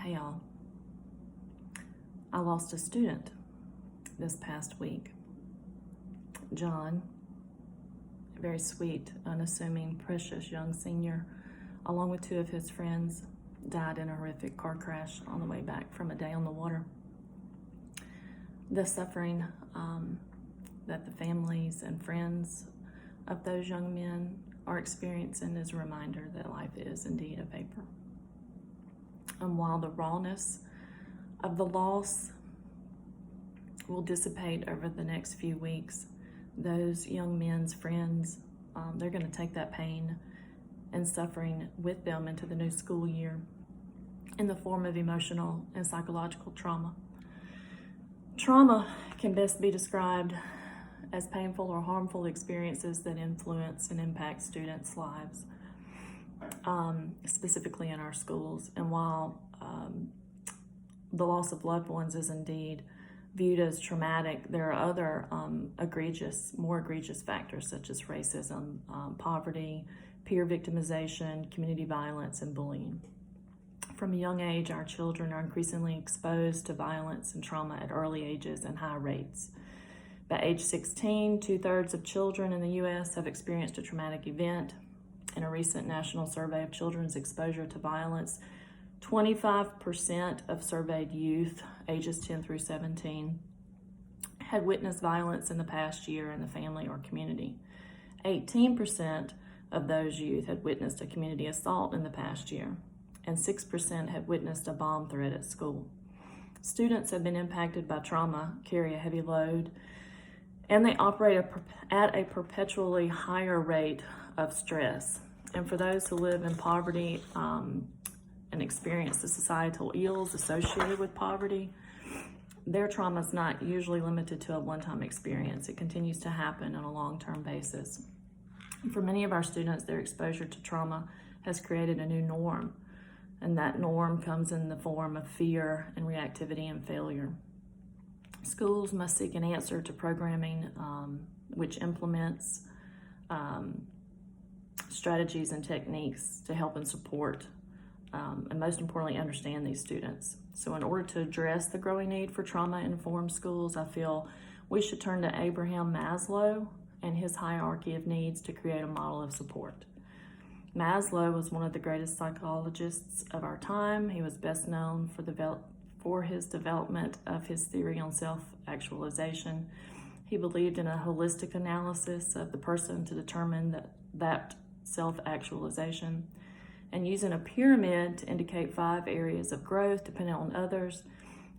Hey y'all, I lost a student this past week. John, a very sweet, unassuming, precious young senior, along with two of his friends, died in a horrific car crash on the way back from a day on the water. The suffering that the families and friends of those young men are experiencing is a reminder that life is indeed a vapor. And while the rawness of the loss will dissipate over the next few weeks, those young men's friends, they're going to take that pain and suffering with them into the new school year in the form of emotional and psychological trauma. Trauma can best be described as painful or harmful experiences that influence and impact students' lives, specifically in our schools. And while the loss of loved ones is indeed viewed as traumatic, there are other more egregious factors such as racism, poverty, peer victimization, community violence, and bullying. From a young age, our children are increasingly exposed to violence and trauma at early ages and high rates. By age 16, 2/3 of children in the U.S. have experienced a traumatic event. In a recent national survey of children's exposure to violence, 25% of surveyed youth ages 10 through 17 had witnessed violence in the past year in the family or community. 18% of those youth had witnessed a community assault in the past year, and 6% had witnessed a bomb threat at school. Students have been impacted by trauma, carry a heavy load, and they operate at a perpetually higher rate of stress. And for those who live in poverty and experience the societal ills associated with poverty, their trauma is not usually limited to a one-time experience. It continues to happen on a long-term basis. For many of our students, their exposure to trauma has created a new norm, and that norm comes in the form of fear and reactivity and failure. Schools must seek an answer to programming which implements strategies and techniques to help and support and most importantly, understand these students. So in order to address the growing need for trauma-informed schools, I feel we should turn to Abraham Maslow and his hierarchy of needs to create a model of support. Maslow was one of the greatest psychologists of our time. He was best known for his development of his theory on self-actualization. He believed in a holistic analysis of the person to determine that self-actualization, and using a pyramid to indicate 5 areas of growth depending on others.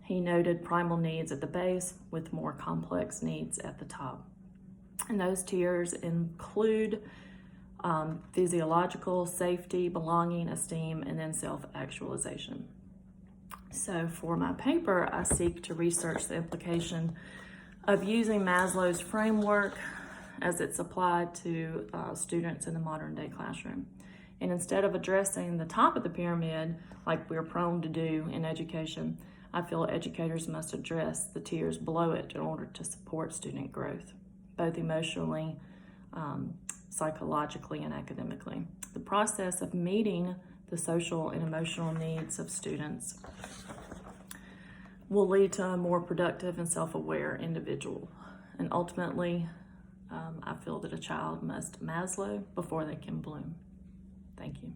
He noted primal needs at the base with more complex needs at the top. And those tiers include physiological, safety, belonging, esteem, and then self-actualization. So for my paper, I seek to research the implication of using Maslow's framework as it's applied to students in the modern day classroom. And instead of addressing the top of the pyramid, like we're prone to do in education, I feel educators must address the tiers below it in order to support student growth, both emotionally, psychologically, and academically. The process of meeting the social and emotional needs of students will lead to a more productive and self-aware individual. And ultimately, I feel that a child must Maslow before they can bloom. Thank you.